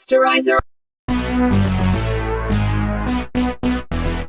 Masterizer.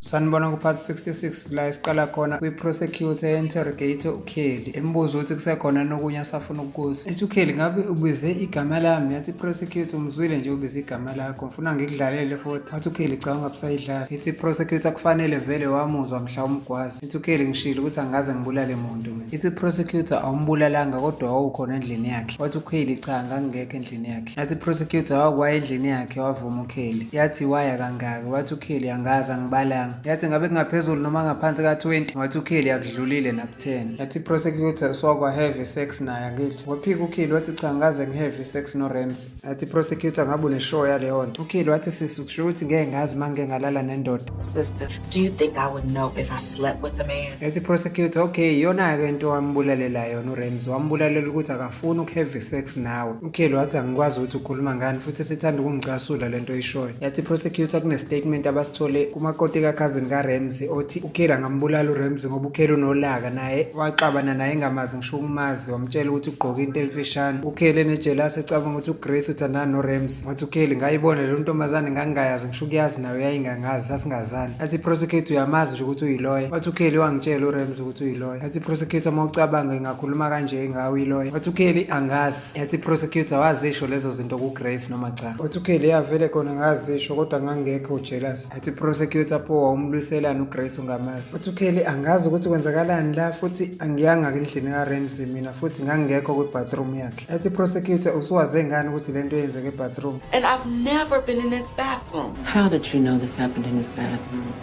Sanibona kuphathi 66 la isiqala khona kwi-prosecutor ye-interrogator uKelly embuzo ukuthi kusekhona nokunye asafuna ukukuza. Ethi uKelly, ngabe ubize igama lami? Yathi prosecutor, umzwile nje ubize igama lakho, ngifuna ngikudlalele futhi. Wathi uKelly, cha ungabusayidlala. Ithi prosecutor, kufanele vele wamuzwa mhla umgwazi. Ithi uKelly, ngishilo ukuthi angaze ngibulale muntu mina. Ithi prosecutor, awumbulalanga kodwa wawukhona endlini yakhe. Wathi uKelly, cha ngangingekho endlini yakhe. Yathi prosecutor, wakwaya endlini yakhe wavuma uKelly. Yathi waya kangaka? Wathi uKelly, angazi angibalanga. Yathi ngabe kungaphezulu noma ngaphansi ka-20? Wathi uKelly, akudlulile naku-10. Yathi prosecutor, swakwa heavy sex naye akithi? Waphika uKelly wathi cha ngaze ngi-heavy sex no-Ramsey. Yathi prosecutor, ngabe uneshow yaleyo nto? uKelly wathi sisi, kusho ukuthi ngeke ngazi uma ngike ngalala nendoda. Sister, do you think I would know if I slept with a man? Yathi prosecutor, okay, iyona-ke into wambulalela yona uRamsey. Wambulalela ukuthi akafuni uku-heavy sex nawe. uKelly wathi angikwazi ukuthi ukhuluma ngani futhi sithanda ukungicasula lento oyishoyo. Yathi prosecutor, kune-statement abasithole kumakoti ka-cousin kaRamsey othi uKelly angambulala uRamsey ngoba uKelly unolaka naye waxabana naye engamazi ngisho ukumazi, wamtshela ukuthi ugqoke into emfishane. uKelly enejelasi ecabanga ukuthi uGrace uthandana noRamsey. Wathi uKelly, ngayibona le ntombazane ngangingayazi ngisho ukuyazi nawe yayingangazi, sasingazani. Yathi prosecutor, uyamazi nje ukuthi uyiloya? Wathi uKelly, wangitshela uRamsey ukuthi uyiloya. Yathi prosecutor, uma ucabanga ngingakhuluma kanje ngawe uyiloya? Wathi uKelly, angazi. Yathi prosecutor, wazisho lezo zinto kuGrace noma cha? Wathi uKelly, yavele khona ngazisho kodwa ngangingekho ujealous. Yathi prosecutor, pho wawumlwiselana uGrace ungamazi? Wathi uKelly, angazi ukuthi kwenzakalani la futhi angiyanga endlini kaRamsey mina futhi ngangingekho kwi-bathroom yakhe. Yathi prosecutor, usuwaze ngani ukuthi lento yenzeke e-bathroom? And I've never been in this bathroom. How did you know this happened in his bathroom?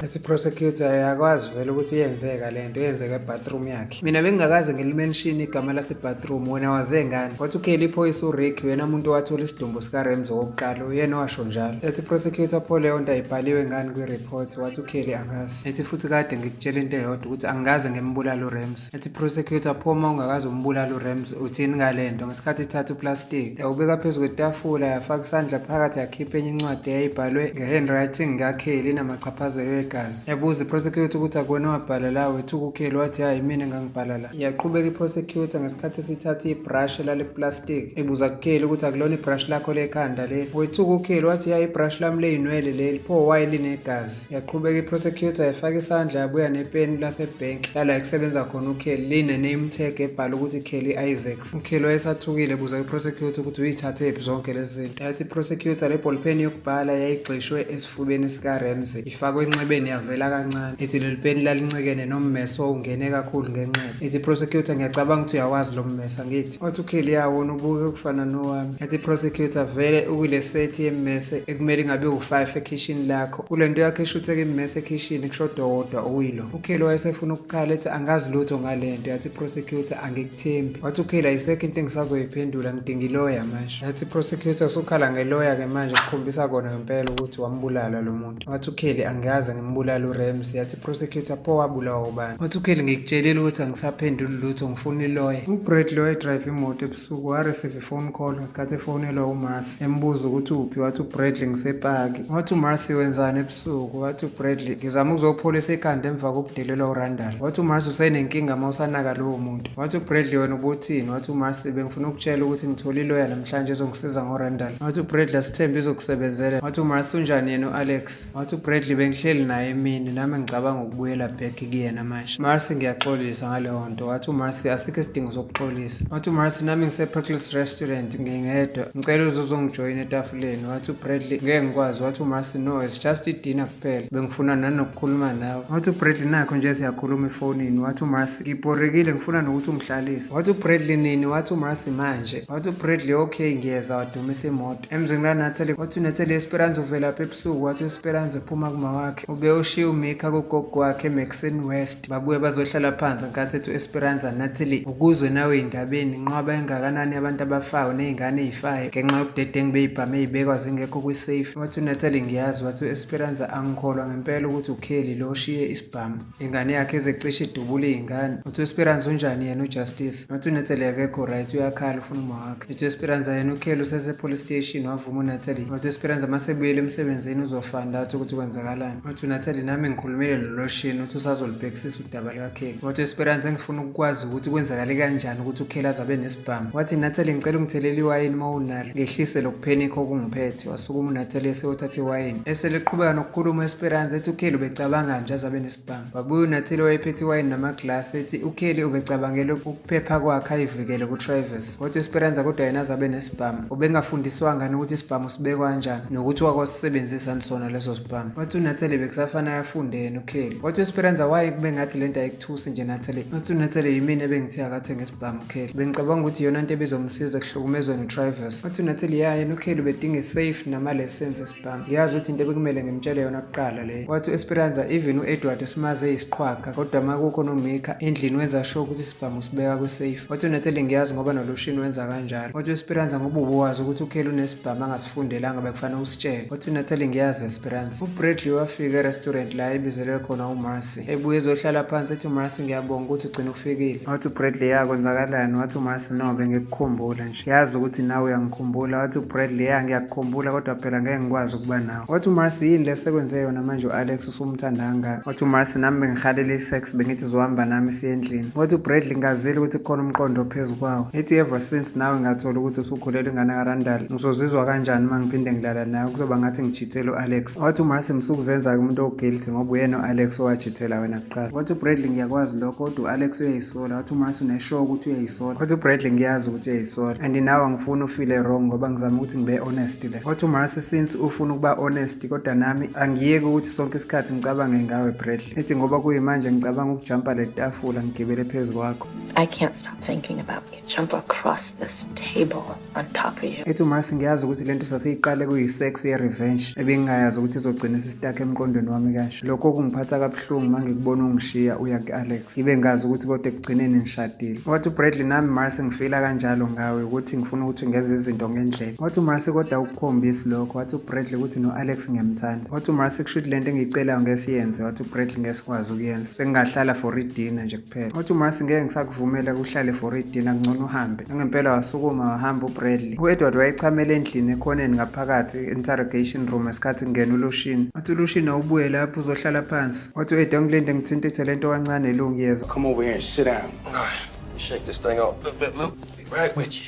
Yathi prosecutor, yakwazi vele ukuthi yenzeka lento yenzeka e-bathroom yakhe. Mina bengingakaze ngilimenshini igama lase-bathroom, wena waze ngani? Wathi uKelly, iphoyisa uRick wena umuntu owathola isidumbu sikaRamsey wokuqala, uyena owasho njalo. Yathi prosecutor, pho leyo nto ayibhaliwe ngani kwi-report? Wathi uKelly, angazi. Yathi futhi kade ngikutshela into eyodwa ukuthi angikaze ngimbulala uRamsey. Yathi prosecutor, pho uma ungakaze umbulala uRamsey uthini ngale nto? Ngesikhathi ithatha uplastic yawubeka phezu kwetafula, yafaka isandla phakathi, yakhipha enye incwadi eyayibhalwe nge-handwriting kaKelly namachaphazelo wegazi. Yabuza iprosecutor ukuthi akuwena wabhala la? Wethuka uKelly wathi hayi mina ngangibhala la. Yaqhubeka iprosecutor ngesikhathi sithatha ibrush lale plastic ebuza kuKelly ukuthi akulona ibrush lakho lekhanda leli. Wethuka uKelly wathi hayi ibrush lami leyinwele leli, pho waye linegazi. Yaqhubeka iprosecutor yafaka isandla yabuya nepeni lasebhenki lala ekusebenza khona uKelly line name tag ebhala ukuthi Kelly Isaacs. uKelly wayesathukile ebuza iprosecutor ukuthi uyithathephi zonke lezi zinto. Yathi iprosecutor, le ballpen yokubhala yayigxishwe esifubeni sikaRamsey ifakwe enxebeni yavela kancane. Ithi leli peni lalincikene nommese owungene kakhulu ngenxeba. Ithi prosecutor, ngiyacabanga ukuthi uyawazi lo mmese angithi? Wathi uKelly, yawona ubuke kufana nowami. Yathi prosecutor, vele ukule set yemmese ekumele ngabe u5 ekitchen lakho, kule nto yakhe eshutheka immese ekitchen kushoda wodwa uyilo. uKelly wayesefuna ukukhala ethi angazi lutho ngale nto. Yathi prosecutor, angikuthembi. Wathi uKelly, ayisekho into engisazoyiphendula, ngidinga iloya manje. Yathi prosecutor, usukhala ngeloya ke manje kukhombisa kona ngempela ukuthi wambulala lo muntu. Wathi uKelly, angazi ngimbulala uRamsey. Yathi prosecutor, pho wabulawa ubani? Wathi uKelly, ngikutshelile ukuthi angisaphenduli lutho, ngifuna iloya. uBradley wayedrive imoto ebusuku, wareceive phone call ngesikhathi efonelwa uMarcy embuza ukuthi uphi. Wathi uBradley, ngisepaki. Wathi uMarcy, wenzani ebusuku? Wathi uBradley, ngizama ukuzopholisa ikhanda emva kokudelelwa uRandall. Wathi uMarcy, usenenkinga uma usanaka lowo muntu? Wathi uBradley, wena ubuthini? Wathi uMarcy, bengifuna ukutshela ukuthi ngithole iloya namhlanje ezongisiza ngoRandall. Wathi uBradley, asithembe izokusebenzela. Wathi uMarcy, unjani yena uAlex? Wathi uBradley, bengihleli naye emini nami ngicabanga ukubuyela back kuyena manje. Marcy, ngiyaxolisa ngaleyo nto. Wathi uMarcy, asikho isidingo sokuxolisa. Wathi uMarcy, nami ngise-Perkins Restaurant ngingedwa, ngicela uzongijoyina etafuleni. Wathi uBradley, ngeke ngikwazi. Wathi uMarcy, no, it's just i-dinner kuphela, bengifuna nanokukhuluma nawe. Wathi uBradley, nakho nje siyakhuluma efonini. Wathi uMarcy, ngibhorekile, ngifuna nokuthi ungihlalise. Wathi uBradley, nini? Wathi uMarcy, manje. Wathi uBradley, okay ngiyeza, wadumisa imoto emzini kaNatalie. Wathi uNatalie, Esperanza uvelaphi ebusuku? Wathi uEsperanza ephuma kuma wakhe, ube ushiya uMika kugogo wakhe eMaxon West, babuye bazohlala phansi nkathi ethi uEsperanza, Natalie, ukuzwe nawe indabeni nqwaba engakanani abantu abafayo nezingane ezifayo ngenxa yobudedengu beyibhame ezibekwa zingekho kwi-safe. Wathi uNatalie, ngiyazi. Wathi uEsperanza, angikholwa ngempela ukuthi uKelly lo oshiye isibhamu, ingane yakhe ezecishe idubule izingane. Wathi uEsperanza, unjani yena uJustice? Wathi uNatalie, akekho right, uyakhala ufuna uma wakhe. Wathi uEsperanza, yena uKelly usese-police station, wavuma uNatalie. Wathi uEsperanza, masebuyele emsebenzini uzofanda athi ukuthi kwenzakalani. Wathi uNatalie, uNatalie nami ngikhulumile noLoshini ukuthi usazolibhekisisa udaba likaKelly. Wathi Esperance ngifuna ukwazi ukuthi kwenzakale kanjani ukuthi uKelly azabe nesibhamu. Wathi Natalie ngicela ungithelele iwayini mawunalo ngehlise lokuphenikha okungiphethe. Wasukuma uNatalie eseyothatha iwayini. Eseleqhubeka nokukhuluma uEsperance ethi uKelly ubecabanga nje azabe nesibhamu. Wabuya uNatalie wayephethe iwayini namaglasi ethi uKelly ubecabangela ukuphepha kwakhe ayivikele kuTravis. Wathi uEsperance kodwa yena azabe nesibhamu. Ubengafundiswanga ukuthi isibhamu sibekwa kanjani nokuthi wakwasebenzisa sona leso sibhamu. Wathi uNatalie bekusafana yafunde yena uKelly. Wathi uEsperance waye kube ngathi lento ayikuthusi nje Natalie. Wathi uNatalie yimina ebengithe akathe ngesibhamu uKelly. Bengicabanga ukuthi iyona into ebizomsiza ekuhlukumezweni uTravis. Wathi uNatalie yena uKelly bedinga isafe nama-license esibhamu. Ngiyazi ukuthi into ebekumele ngimtshele yona kuqala le. Wathi uEsperance even uEdward usimaze isiqhwaga kodwa makukho noMika endlini wenza sure ukuthi isibhamu sibeka kwisafe. Wathi uNatalie ngiyazi ngoba noLoshini wenza kanjalo. Wathi uEsperance ngoba ubuwazi ukuthi uKelly unesibhamu angasifundelanga bekufanele usitshele. Wathi uNatalie ngiyazi Esperance. uBradley wafika e-restaurant la ebizelwe khona uMarcy. Ebuye ezohlala phansi ethi uMarcy ngiyabonga ukuthi ugcina ufikile. Wathi uBradley yakwenzakalani? Wathi uMarcy no bengikukhumbula nje. Yazi ukuthi nawe uyangikhumbula. Wathi uBradley ngiyakukhumbula kodwa phela ngeke ngikwazi ukuba nawe. Wathi uMarcy yini lesekwenze yona manje uAlex usumthanda kangaka? Wathi uMarcy nami bengihalele isex bengithi zohamba nami siye endlini. Wathi uBradley ngazile ukuthi kukhona umqondo phezulu kwawo. Ethi ever since nawe ngathola ukuthi usukhulelwe ingane kaRandall ngizozizwa kanjani uma ngiphinde ngilala nawe kuzoba ngathi ngijithele uAlex. Wathi uMarcy msukuzenza umuntu oguilty ngoba uyena uAlex owajithela wena kuqala. Wathi uBradley ngiyakwazi lokho kodwa uAlex uyayisola. Wathi uMarcy uneshow ukuthi uyayisola. Wathi uBradley ngiyazi ukuthi uyayisola and nawe angifuni ufile wrong ngoba ngizama ukuthi ngibe honest le. Wathi uMarcy since ufuna ukuba honest kodwa nami angiyeke ukuthi sonke isikhathi ngicabange ngawe Bradley. Ethi ngoba kuyimanje ngicabanga ukujumpa le tafula ngigibele phezulu kwakho. I can't stop thinking about you. Jump across this table on top of you. Ethi uMarcy ngiyazi ukuthi lento sasiyiqale kuyisex ye-revenge ebengingayazi ukuthi izogcina isisitake emqondweni wami kanje. Lokho kungiphatha kabuhlungu uma ngikubona ungishiya uya ku-Alex. Ibe ngazi ukuthi kodwa ekugcineni nishadile. Wathi uBradley nami Marcy ngifila kanjalo ngawe ukuthi ngifuna ukuthi ngenze izinto ngendlela. Wathi uMarcy kodwa ukukhombisa lokho. Wathi uBradley ukuthi no-Alex ngiyamthanda. Wathi uMarcy kusho ukuthi lento engiyicelayo ngesiyenze. Wathi uBradley ngesikwazi ukuyenza. Sengingahlala for idina nje kuphela. Wathi uMarcy ngeke ngisakuvumela uhlale for idina ngcono uhambe. Ngempela wasukuma wahamba uBradley. uEdward wayechamele endlini ekhoneni ngaphakathi interrogation room esikhathi ngena uLoshini. Wathi uLoshini awubuye lapho uzohlala phansi. Wathi uEdward ngilinde ngithintithe lento kancane elungiyeza. Come over here and sit down. All right. Shake this thing off a little bit, Luke. Be right with you.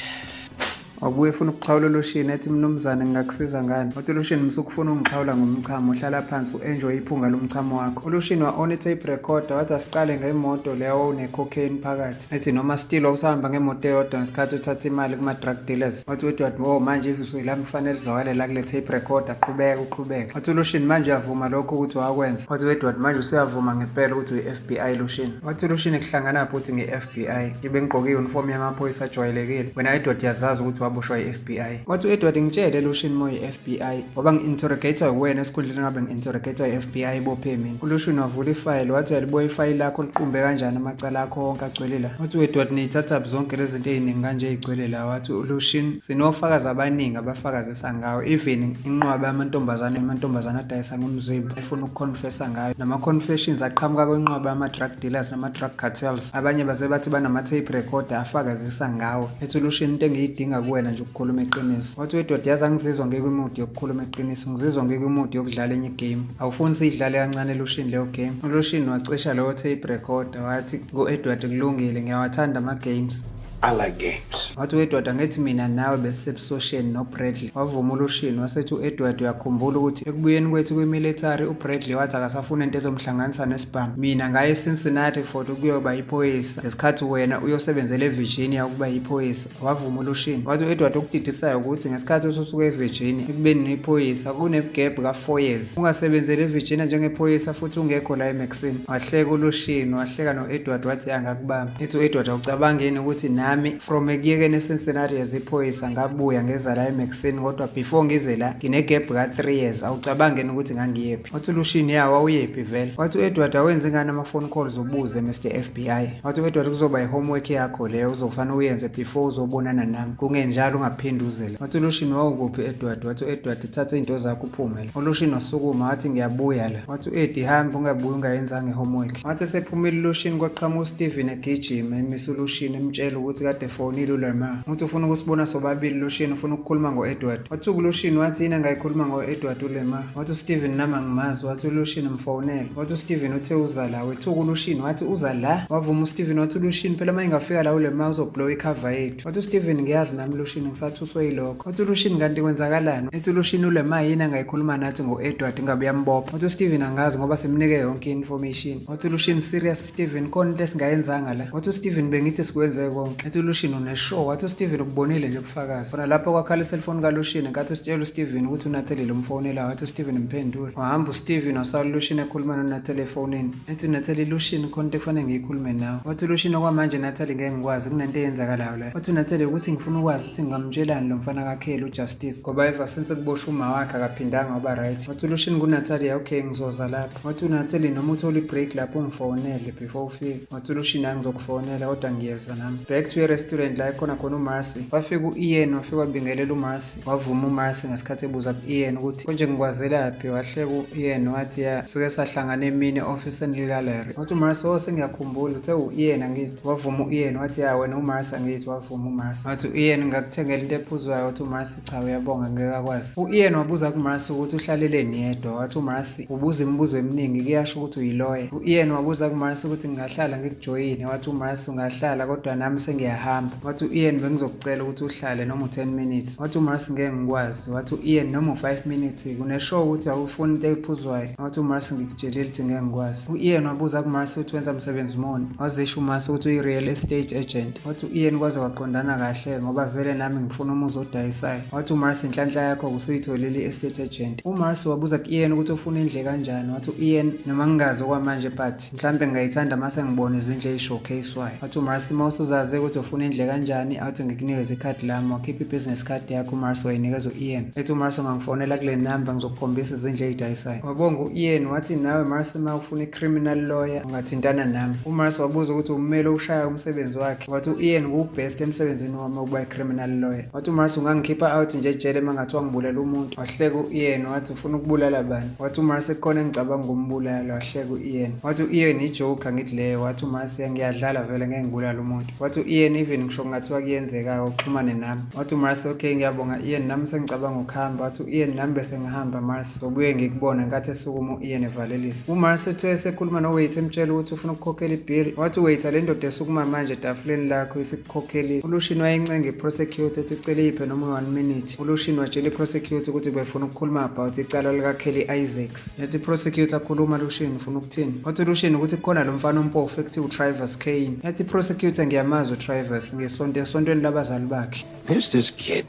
Wabuye ufuna ukuxhawula uLoshini ethi mnumzane ngingakusiza ngani. Wathi uLoshini msukufuna ungixhawula ngomchamo uhlala phansi uenjoy iphunga lomchamo wakho. uLoshini wa-on tape recorder wathi asiqale ngemoto leyo une-cocaine phakathi. Ethi noma still usahamba ngemoto eyodwa ngesikhathi uthatha imali kuma-drug dealers. Wathi uEdward manje iviso lami kufanele lizawalela kule tape recorder uqhubeke. Wathi uLoshini manje uyavuma lokho ukuthi wakwenza. Wathi uEdward manje usuyavuma ngempela ukuthi uyi-FBI Loshini. Wathi uLoshini kuhlanganapho uthi nge-FBI ibe ngigqoke i-uniform yamaphoyisa ajwayelekile. Wena Edward yazazi ukuthi waboshwa yi-FBI. Wathi uEdward ngitshele Loshini mo yi-FBI ngoba ngi-interrogator wena esikhundleni ngabe ngi-interrogator yi-FBI ibophe mina. uLoshini wavula ifayili wathi uyalibuya ifayili lakho liqumbe kanjani amacala akho wonke agcwele la. Wathi uEdward niyithatha zonke lezi zinto eziningi kanje ey'gcwele la. Wathi uLoshini sinofakazi abaningi abafakazisa ngawo even inqwaba amantombazane adayisa ngomzimba efuna ukuconfessa ngayo nama-confessions aqhamuka kwenqwaba ama-drug dealers nama-drug cartels abanye baze bathi banama-tape recorder afakazisa ngawo. Ethi uLoshini into engiyidinga kuwena nje ukukhuluma iqiniso. Wathi uEdward yazi angizizwa ngekwimudi yokukhuluma iqiniso ngizizwa ngekwimudi yokudlala enye igame. Awufuni siyidlale kancane Loshini leyo game. uLoshini wacisha leyo tape recorder wathi ku-Edward kulungile ngiyawathanda ama-games. I like games. Wathi uEdward angithi mina nawe besisebusocial noBradley. Wavuma uLoshini wasethi uEdward uyakhumbula ukuthi ekubuyeni kwethu kwimilitary uBradley wathi akasafuna into ezomhlanganisa nesibhamu. Mina ngaye eCincinnati for ukuyoba yiphoyisa ngesikhathi wena uyosebenzela eVirginia ukuba yiphoyisa. Wavuma uLoshini. Wathi uEdward okudidisayo ukuthi ngesikhathi ususuka eVirginia ekubeni niphoyisa kune-gap ka-4 years ungasebenzeli eVirginia njengephoyisa futhi ungekho la eMaxine. Wahleka uLoshini wahleka noEdward wathi angakubamba. Ethi uEdward awucabangeni ukuthi nami from ekuyekeni eCincinnati yaziphoyisa ngabuya ngeza la eMaxine kodwa before ngize la ngine-gap ka-3 years awucabangeni ukuthi ngangiyephi. Wathi uLoshini wawuyephi vele. Wathi uEdward awenze ngani ama-phone calls ubuze Mr FBI. Wathi uEdward kuzoba i-homework yakho leyo uzofanele uyenze before uzobonana nami kungenjalo ungaphinde uze la. Wathi uLoshini wawukuphi Edward. Wathi uEdward thatha into zakho uphume la. uLoshini wasukuma wathi ngiyabuya la. Wathi uEdie hamba ungabuyi ungayenzanga i-homework. Wathi sephumile uLoshini kwaqhamuka uSteven egijima emisa uLoshini emtshela ukuthi ukuthi kade efonile uLemar ukuthi ufuna ukusibona sobabili Lucian ufuna ukukhuluma ngo-Edward. Wathi uLucian wathi yini angayikhuluma ngo-Edward uLemar. Wathi uSteven nami angimazi. Wathi uLucian mfonele. Wathi uSteven uthe uza la. Wethuka uLucian wathi uza la. Wavuma uSteven wathi uLucian phela uma ingafika la uLemar uzoblow icover yethu. Wathi uSteven ngiyazi nami Lucian ngisathuswe yilokho. Wathi uLucian kanti kwenzakalani? Ethi uLucian uLemar yini angayikhuluma nathi ngo-Edward ngabe yambopha. Wathi uSteven angazi ngoba semnike yonke information. Wathi uLucian serious Steven khona into esingayenzanga la. Wathi uSteven bengithi sikwenze konke. Ethi uLucian uneshow. Wathi uSteven ukubonile nje ubufakazi. Khona lapho kwakhala iselfone kaLucian ngathi usitshela uSteven ukuthi uNatalie lo mfonela. Wathi uSteven mphendule. Wahamba uSteven wasala Lucian ekhuluma noNatalie efonini. Ethi uNatalie Lucian khona into ekufanele ngiyikhulume nawe. Wathi uLucian okwamanje Natalie ngeke ngikwazi kunento eyenzakalayo la. Wathi uNatalie ukuthi ngifuna ukwazi ukuthi ngingamtshelani lo mfana kaKheli uJustice ngoba ever since kuboshwa uma wakhe akaphindanga waba right. Wathi uLucian kuNatalie okay ngizoza lapha. Wathi uNatalie noma uthola ibreak lapho ungifonele before ufike. Wathi uLucian angizokufonela kodwa ngiyeza nami. Back to a restaurant la khona uMarcy. Wafika uIan wafika wabingelela uMarcy. Wavuma uMarcy ngesikhathi ebuza kuIan ukuthi konje ngikwazelaphi. Wahleka uIan wathi ya sike sahlangana emini office likaLarry. Wathi uMarcy sengiyakhumbula uthe uIan angithi. Wavuma uIan wathi ya wena uMarcy angithi. Wavuma uMarcy. Wathi uIan ngakuthengela into ephuzwayo. Wathi uMarcy cha uyabonga ngeke akwazi. uIan wabuza kuMarcy ukuthi uhlaleleni yedwa. Wathi uMarcy ubuza imibuzo eminingi kuyasho ukuthi uyilawyer. uIan wabuza kuMarcy ukuthi ngingahlala ngikujoyine. Wathi uMarcy ungahlala kodwa nami sengiyahamba. Wathi uIan bengizokucela ukuthi uhlale noma 10 minutes. Wathi uMarcy ngeke ngikwazi. Wathi uIan noma 5 minutes kuneshow ukuthi awufuni into ephuzwayo. Wathi uMarcy ngikutshelile ukuthi ngeke ngikwazi. uIan wabuza kuMarcy ukuthi wenza umsebenzi moni. Wazisho uMarcy ukuthi uyi-real estate agent. Wathi uIan kwaze waqondana kahle ngoba vele nami ngifuna umuzi odayisayo. Wathi uMarcy inhlanhla yakho usuyitholile i-estate agent. uMarcy wabuza kuIan ukuthi ufuna indle kanjani. Wathi uIan noma ngingazi okwamanje but mhlambe ngayithanda mase ngibona izindle ey'showcase wayo. Wathi uMarcy mawusuzaze ukuthi ufuna indle kanjani awuthi ngikunikeze ikhadi lami wakhipha i-business card yakho uMarcy wayinikeza uIan. Ethi uMarcy ungangifonela kule number ngizokukhombisa izindle ey'dayisayo. Wabonga uIan wathi nawe Marcy ma ufuna i-criminal lawyer ungathintana nami. uMarcy wabuza ukuthi umele ushaya umsebenzi wakhe. Wathi uIan ngu-best emsebenzini wami ukuba i-criminal lawyer. Wathi uMarcy ungangikhipha out nje ejele uma ngathiwa ngibulala umuntu. Wahleka uIan wathi ufuna ukubulala bani. Wathi uMarcy khona engicabanga ngombulala. Wahleka uIan. Wathi uIan ijoke angithi leyo. Wathi uMarcy ngiyadlala vele ngeke ngibulala umuntu. Wathi uIan even ngisho ngathiwa kuyenzeka uxhumane nami. Wathi uMarcy okay ngiyabonga Ian nami sengicabanga ukuhamba. Wathi uIan nami bese ngihamba Marcy sobuye ngikubona ngathi esukuma uIan evalelisa. uMarcy uthe esekhuluma nowaiter emtshela ukuthi ufuna ukukhokhela ibill. Wathi waiter le ndoda esukuma manje etafuleni lakho isikhokhelile. uLucian wayencenga iprosecutor ethi cela iphe noma 1 minute. uLucian watshela iprosecutor ukuthi befuna ukukhuluma about icala likaKelly Isaacs. Yathi prosecutor khuluma Lucian ufuna ukuthini. Wathi uLucian ukuthi khona lo mfana ompofu ekuthiwa uTravis Kane. Yathi prosecutor ngiyamazi uTravis ngesontweni labazali bakhe. There's this kid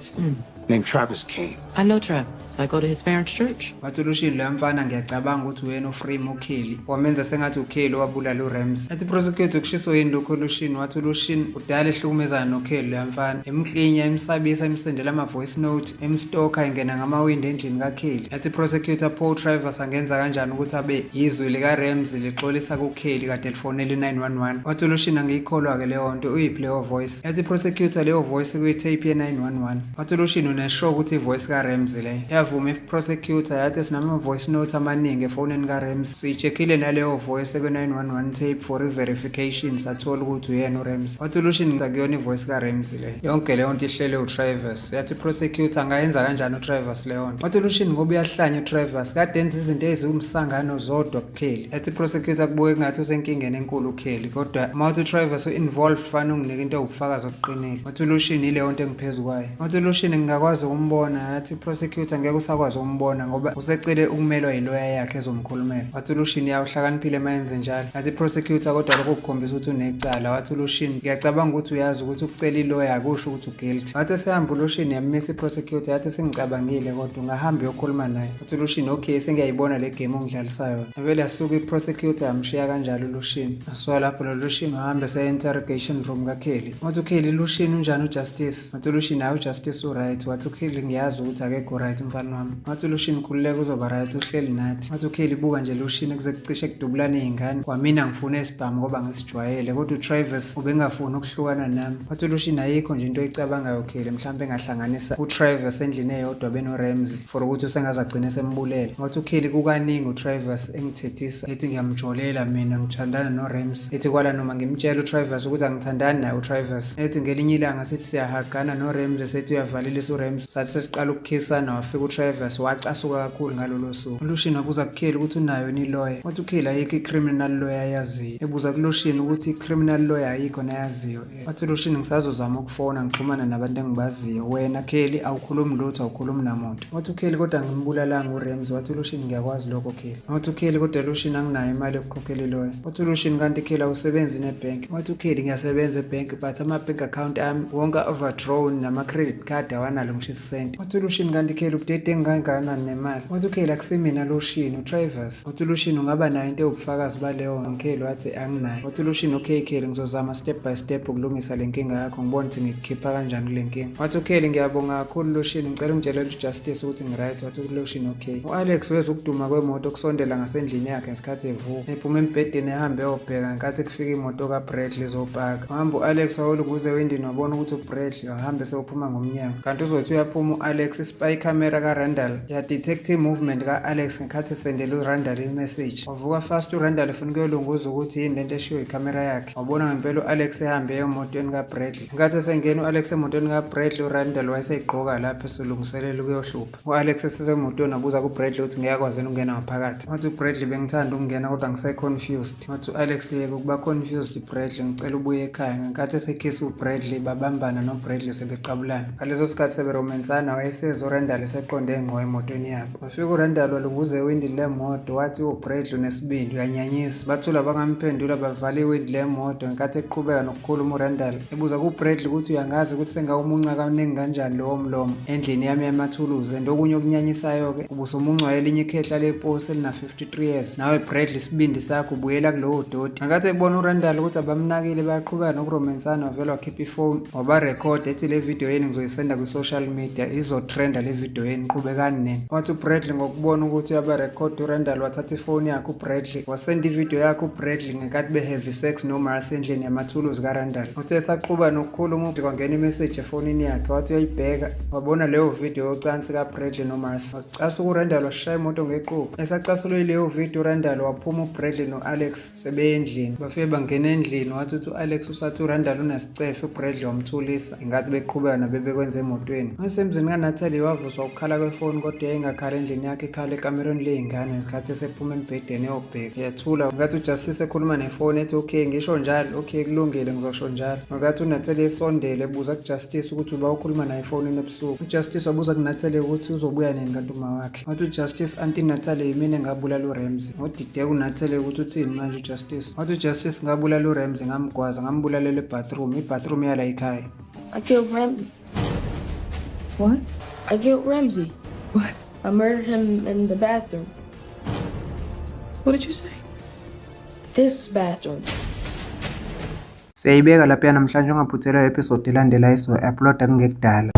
named Travis Kane. I know Travis. I go to his parents' church. Wathi uLucian lo mfana ngiyacabanga ukuthi uyena uFrame uKelly wamenza sengathi uKelly wabulala uRams. Yathi prosecutor kushiso yini lokho uLucian. Wathi uLucian udala ehlukumezana noKelly lo mfana emklinya emsabisa emsendela ama voice note emstoka ingena ngama-window endlini kaKelly. Yathi prosecutor Paul Travis angenza kanjani ukuthi abe izwi likaRams lixolisa kuKelly kade lifonela i911. Wathi uLucian angiyikholwa ke leyo nto uyiphi leyo voice. Yathi prosecutor leyo voice kuyitape ye911. Wathi uLucian uneshow ukuthi ivoice kaRamsey le yavuma iprosecutor yathi sinama voice notes amaningi efonini kaRamsey siyicheckile naleyo voice ku911 tape for verification sathola ukuthi uyena uRamsey. Wathi uLucian ngakuyona ivoice kaRamsey le yonke leyo nto ihlele uTravis. Yathi prosecutor angayenza kanjani uTravis leyo nto. Wathi uLucian ngoba uyahlanya uTravis kade enza izinto eziwumsangano zodwa kuKelly. Yathi prosecutor kubuye ngathi usenkingeni enkulu uKelly kodwa mawuthi uTravis uinvolved fana unginika into obufakazi obuqinile. Wathi uLucian ileyo nto engiphezulu kwayo. Wathi uLucian ngingakwazi ukumbona. Yathi prosecutor ngeke usakwazi ukumbona ngoba usecele ukumelwa yilawyer yakhe ezomkhulumela. Wathi uLucian yawuhlakaniphile mayenze njalo. Yathi prosecutor kodwa lokho kukhombisa ukuthi unecala. Wathi uLucian ngiyacabanga ukuthi uyazi ukuthi ukucela ilawyer akusho ukuthi uguilty. Wathi sehamba uLucian yamisa iprosecutor yathi sengicabangile kodwa ungahamba uyokhuluma naye. Wathi uLucian okay sengiyayibona le game ongidlalisayo. Vele yasuka iprosecutor yamshiya kanjalo uLucian. Aswa lapho uLucian wahamba se interrogation room kaKelly. Wathi uKelly Lucian unjani uJustice. Wathi uLucian hayi uJustice uright wathi uKheli ngiyazi ukuthi akekho right umfana wami. Wathi uLucian khululeka uzoba right uhleli nathi. Wathi uKheli buka nje Lucian kuze kucishe kudubulane izingane. Kwamina ngifuna esibhamu ngoba ngisijwayele kodwa uTravis ubengafuni ukuhlukana nami. Wathi uLucian ayikho nje into oyicabangayo Kheli mhlawumbe engahlanganisa uTravis endlini eyodwa benoRamsey for ukuthi usengaze agcine sembulele. Wathi uKheli kukaningi uTravis engithethisa ethi ngiyamjolela mina ngithandana noRamsey. Ethi kwala noma ngimtshela uTravis ukuthi angithandani naye uTravis. Ethi ngelinye ilanga sithi siyahagana noRamsey sethi uyavalelisa uRamsey. Sathi sesiqala ukukhisana wafika uTravis wacasuka kakhulu ngalolo suku. uLucian wabuza kuKheli ukuthi unayo ni lawyer. Wathi uKheli ayikho i-criminal lawyer yaziyo. Ebuza kuLucian ukuthi i-criminal lawyer ayikho nayaziyo. Wathi uLucian ngisazozama ukufona ngixhumana nabantu engibaziyo. Wena Kheli awukhulumi lutho awukhulumi namuntu. Wathi uKheli kodwa ngimbulalanga uRamsey. Wathi uLucian ngiyakwazi lokho Kheli. Wathi uKheli kodwa Lucian anginayo imali yokukhokhela lawyer. Wathi uLucian kanti Kheli awusebenzi nebhenki. Wathi uKheli ngiyasebenza ebhenki but ama-bank account ami wonke overdrawn nama-credit card awanalo ngisho isenti. Wathi uLucian kanti Kheli ubudedengu kangakanani nemali. Wathi uKheli akusimina Lucian uTravis. Wathi uLucian ungaba nayo into ewubufakazi baleyo Kheli. Wathi anginayo. Wathi uLucian okay Kheli ngizozama step by step ukulungisa le nkinga yakho ngibone ukuthi ngikukhipha kanjani kule nkinga. Wathi uKheli ngiyabonga kakhulu Lucian ngicela ungitshelele uJustice ukuthi ngiright. Wathi uLucian okay. U-Alex weza ukuduma kwemoto kusondela ngasendlini yakhe ngesikhathi evuka ephuma embhedeni ehambe eyobheka ngenkathi kufika imoto kaBradley izopaka. Wahamba u-Alex wawulukuze ewindini wabona ukuthi uBradley wahambe sewuphuma ngomnyango kanti uzothi uyaphuma u-Alex ispy camera kaRandall yadetect i-movement ka-Alex ngenkathi esendele uRandall i-message. Wavuka fast uRandall efuna ukuyolunguza ukuthi yini lento eshiwo ikamera yakhe. Wabona ngempela u-Alex ehambe emotweni kaBradley. Ngenkathi esengena u-Alex emotweni kaBradley uRandall wayeseyigqoka lapho eselungiselela ukuyohlupha. U-Alex esesemotweni wabuza kuBradley ukuthi ngiyakwazi ukungena ngaphakathi. Wathi uBradley bengithanda ukungena kodwa ngise-confused. Wathi u-Alex yeke ukuba confused Bradley ngicela ubuye ekhaya. Ngenkathi esekhisa uBradley babambana noBradley sebeqabulana. Ngaleso sikhathi seberomansana wayeseza uRandall eseqonde ngqo emotweni yabo. Wafika uRandall walunguza ewindini lemoto wathi uBradley unesibindi uyanyanyisa. Bathula bangamphendula bavala iwindi lemoto ngenkathi eqhubeka nokukhuluma uRandall. Ebuza kuBradley ukuthi uyangazi ukuthi sengawumunca kaningi kanjani lowo mlomo endlini yami yamathuluzi and okunye okunyanyisayo ke ubusumunca elinye ikhehla leposi elina 53 years. Nawe Bradley isibindi sakho ubuyela kulowo doti. Ngenkathi ebona uRandall ukuthi abamnakile bayaqhubeka nokuromansana wavela wakhipha ifoni wabarecord ethi le video yeni ngizoyisenda ku-social media izotrenda le video yeni qhubekani nini. Wathi uBradley ngokubona ukuthi uyabarecord uRandall wathatha ifoni yakhe uBradley wasenda ivideo yakhe uBradley ngenkathi be-heavy sex noMars endlini yamathuluzi kaRandall. Uthe esaqhuba nokukhuluma kwangena imessage efonini yakhe wathi uyayibheka wabona leyo video yocansi kaBradley noMars. Wacasuka uRandall washaya imoto ngequpha. Esacasulwe leyo video uRandall waphuma uBradley no-Alex sebeyendlini. Bafike bangena endlini wathi u-Alex usathi uRandall unesicefe uBradley wamthulisa ingathi beqhubeka nabebekwenza emotweni. Wasemzini kaNatalie wavuswa ukukhala kwefoni kodwa yayingakhali endlini yakhe ikhala ekamereni ley'ngane ngesikhathi esephuma embhedeni eyobheka. Yathula ngenkathi uJustice ekhuluma nefoni ethi okay ngisho njalo okay kulungile ngizosho njalo. Ngenkathi uNatalie esondele ebuza kuJustice ukuthi uba ukhuluma naye efonini ebusuku. uJustice wabuza kuNatalie ukuthi uzobuya nini kantuma wakhe. Wathi uJustice anti Natalie yimina engabulala uRamsey. Wadideka uNatalie ukuthi uthini manje uJustice. Wathi uJustice ngabulala uRamsey ngamgwaza ngambulalela ebathroom ibathroom yala ekhaya. I killed Ramsey. What? I killed Ramsey. What? I murdered him in the bathroom. What did you say? This bathroom. Siyayibeka lapha namhlanje ungaphuthelwa episode elandelayo upload kungekudala.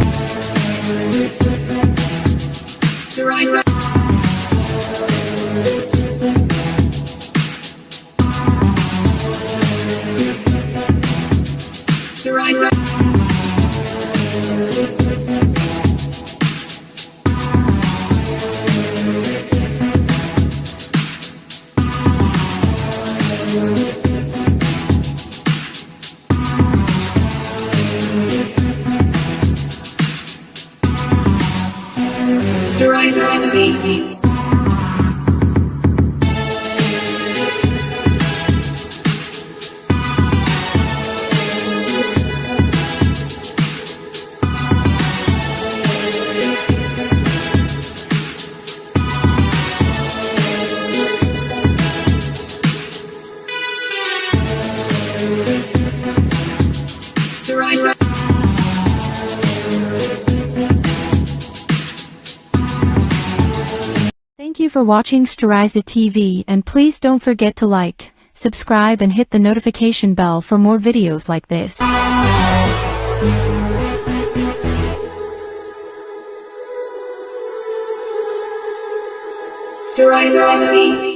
Thank you for watching Styriza TV, and please don't forget to like, subscribe and hit the notification bell for more videos like this. Stories of Beat.